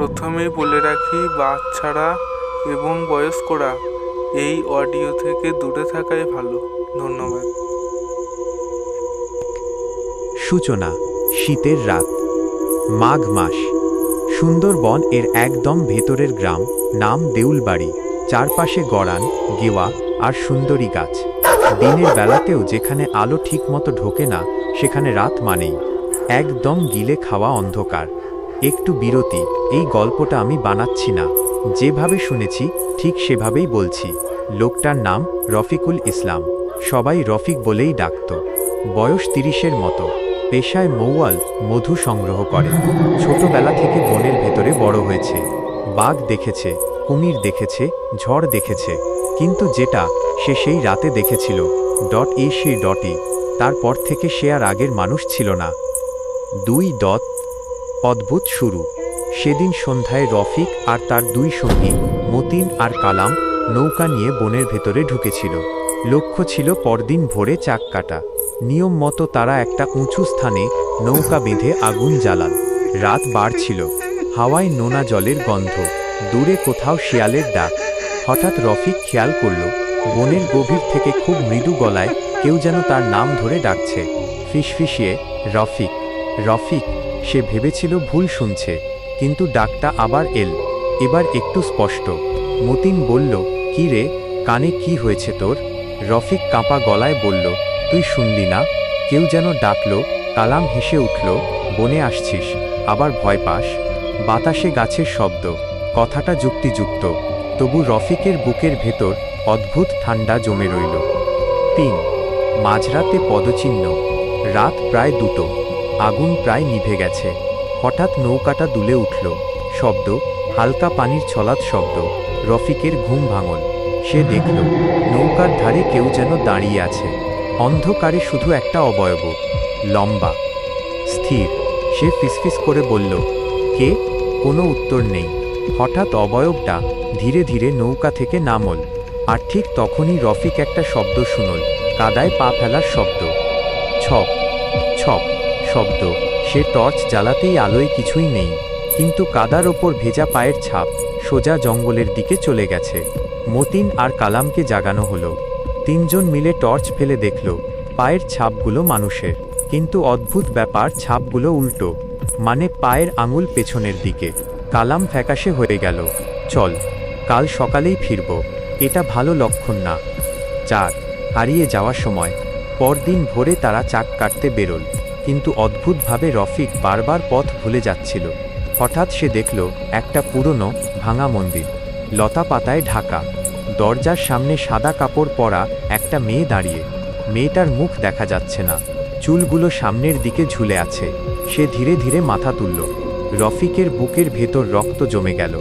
প্রথমেই বলে রাখি, বাচ্চারা এবং বয়স্করা এই অডিও থেকে দূরে থাকাই ভালো। ধন্যবাদ। সূচনা। শীতের রাত, মাঘ মাস। সুন্দরবন এর একদম ভেতরের গ্রাম, নাম দেউলবাড়ি। চারপাশে গড়ান, গেওয়া আর সুন্দরী গাছ। দিনের বেলাতেও যেখানে আলো ঠিকমতো ঢোকে না, সেখানে রাত মানেই একদম গিলে খাওয়া অন্ধকার। একটু বিরতি, এই গল্পটা আমি বানাচ্ছি না, যেভাবে শুনেছি ঠিক সেভাবেই বলছি। লোকটার নাম রফিকুল ইসলাম, সবাই রফিক বলেই ডাকত। বয়স 30-এর মতো। পেশায় মৌয়াল, মধু সংগ্রহ করে। ছোটবেলা থেকে বনের ভেতরে বড় হয়েছে। বাঘ দেখেছে, কুমির দেখেছে, ঝড় দেখেছে, কিন্তু যেটা সে সেই রাতে দেখেছিল, তারপর থেকে সে আর আগের মানুষ ছিল না। 2. অদ্ভুত শুরু। সেদিন সন্ধ্যায় রফিক আর তার 2 সঙ্গী, মতিন আর কালাম, নৌকা নিয়ে বনের ভেতরে ঢুকেছিল। লক্ষ্য ছিল পরদিন ভোরে চাক কাটা। নিয়ম মতো তারা একটা উঁচু স্থানে নৌকা বেঁধে আগুন জ্বালাল। রাত বাড়ছিল, হাওয়ায় নোনা জলের গন্ধ, দূরে কোথাও শিয়ালের ডাক। হঠাৎ রফিক খেয়াল করল, বনের গভীর থেকে খুব মৃদু গলায় কেউ যেন তার নাম ধরে ডাকছে। ফিসফিসিয়ে, রফিক, রফিক। সে ভেবেছিল ভুল শুনছে, কিন্তু ডাকটা আবার এবার একটু স্পষ্ট। মতিন বলল, কি রে, কানে কি হয়েছে তোর? রফিক কাঁপা গলায় বলল, তুই শুনলি না? কেউ যেন ডাকলো। কালাম হেসে উঠল, বনে আসছিস, আবার ভয় পাস? বাতাসে গাছের শব্দ, কথাটা যুক্তিযুক্ত, তবু রফিকের বুকের ভেতর অদ্ভুত ঠান্ডা জমে রইল। 3. মাঝরাতে পদচিহ্ন। রাত প্রায় 2, আগুন প্রায় নিভে গেছে। হঠাৎ নৌকাটা দুলে উঠল। শব্দ, হালকা পানির ছলাৎ শব্দ। রফিকের ঘুম ভাঙল। সে দেখল, নৌকার ধারে কেউ যেন দাঁড়িয়ে আছে। অন্ধকারে শুধু একটা অবয়ব, লম্বা, স্থির। সে ফিসফিস করে বলল, কে? কোনো উত্তর নেই। হঠাৎ অবয়বটা ধীরে ধীরে নৌকা থেকে নামল। আর ঠিক তখনই রফিক একটা শব্দ শুনল, কাদায় পা ফেলার শব্দ। ছপ ছপ শব্দ। সে টর্চ জ্বালাতেই আলোয় কিছুই নেই, কিন্তু কাদার ওপর ভেজা পায়ের ছাপ সোজা জঙ্গলের দিকে চলে গেছে। মতিন আর কালামকে জাগানো হলো। 3 জন মিলে টর্চ ফেলে দেখল, পায়ের ছাপগুলো মানুষের, কিন্তু অদ্ভুত ব্যাপার, ছাপগুলো উল্টো, মানে পায়ের আঙুল পেছনের দিকে। কালাম ফ্যাকাশে হয়ে গেল। চল, কাল সকালেই ফিরব, এটা ভালো লক্ষণ না। 4. হারিয়ে যাওয়ার সময়। পরদিন ভোরে তারা চাক কাটতে বেরোল, কিন্তু অদ্ভুতভাবে রফিক বারবার পথ ভুলে যাচ্ছিল। হঠাৎ সে দেখল একটা পুরনো ভাঙা মন্দির, লতা পাতায় ঢাকা। দরজার সামনে সাদা কাপড় পরা একটা মেয়ে দাঁড়িয়ে। মেয়েটার মুখ দেখা যাচ্ছে না, চুলগুলো সামনের দিকে ঝুলে আছে। সে ধীরে ধীরে মাথা তুলল। রফিকের বুকের ভেতর রক্ত জমে গেল।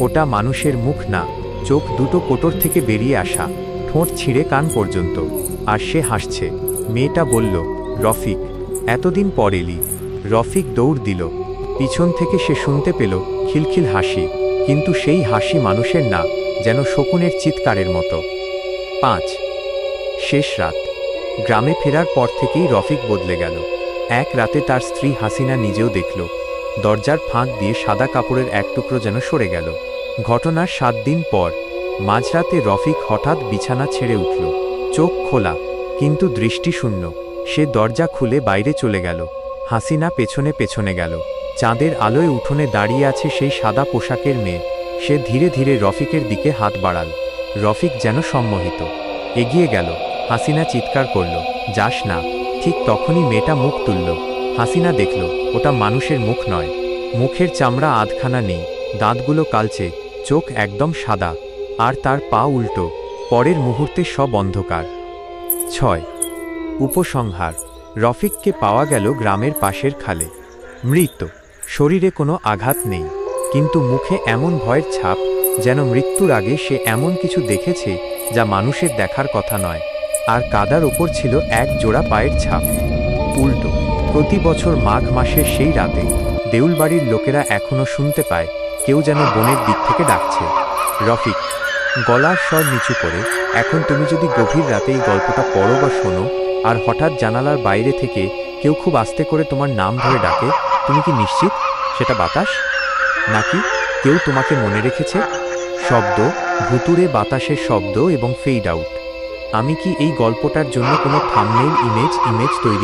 ওটা মানুষের মুখ না, চোখ দুটো কোটর থেকে বেরিয়ে আসা, ঠোঁট ছিঁড়ে কান পর্যন্ত। আর সে হাসছে। মেয়েটা বলল, রফিক, এতদিন পর এলি। রফিক দৌড় দিল। পিছন থেকে সে শুনতে পেল খিলখিল হাসি, কিন্তু সেই হাসি মানুষের না, যেন শকুনের চিৎকারের মতো। 5. শেষ রাত। গ্রামে ফেরার পর থেকেই রফিক বদলে গেল। এক রাতে তার স্ত্রী হাসিনা নিজেও দেখল, দরজার ফাঁক দিয়ে সাদা কাপড়ের এক টুকরো যেন সরে গেল। ঘটনার 7 দিন পর মাঝরাতে রফিক হঠাৎ বিছানা ছেড়ে উঠল। চোখ খোলা, কিন্তু দৃষ্টি শূন্য। সে দরজা খুলে বাইরে চলে গেল। হাসিনা পেছনে পেছনে গেল। চাঁদের আলোয় উঠোনে দাঁড়িয়ে আছে সেই সাদা পোশাকের মেয়ে। সে ধীরে ধীরে রফিকের দিকে হাত বাড়াল। রফিক যেন সম্মোহিত, এগিয়ে গেল। হাসিনা চিৎকার করল, যাস না। ঠিক তখনই মেয়েটা মুখ তুলল। হাসিনা দেখল, ওটা মানুষের মুখ নয়। মুখের চামড়া আধখানা নেই, দাঁতগুলো কালচে, চোখ একদম সাদা, আর তার পা উল্টো। পরের মুহূর্তে সব অন্ধকার। 6. উপসংহার। রফিককে পাওয়া গেল গ্রামের পাশের খালে, মৃত। শরীরে কোনো আঘাত নেই, কিন্তু মুখে এমন ভয়ের ছাপ, যেন মৃত্যুর আগে সে এমন কিছু দেখেছে যা মানুষের দেখার কথা নয়। আর কাদার ওপর ছিল এক জোড়া পায়ের ছাপ, উল্টো। প্রতি বছর মাঘ মাসের সেই রাতে দেউলবাড়ির লোকেরা এখনও শুনতে পায় কেউ যেন বনের দিক থেকে ডাকছে, রফিক। গলার স্বর নিচু করে, এখন তুমি যদি গভীর রাতে এই গল্পটা পড়ো বা শোনো, আর হঠাৎ জানালার বাইরে থেকে কেউ খুব আস্তে করে তোমার নাম ধরে ডাকে, তুমি কি নিশ্চিত সেটা বাতাস, নাকি কেউ তোমাকে মনে রেখেছে? শব্দ, ভুতুড়ে বাতাসের শব্দ এবং ফেড আউট। আমি কি এই গল্পটার জন্য কোনো থাম্বনেইল ইমেজ তৈরি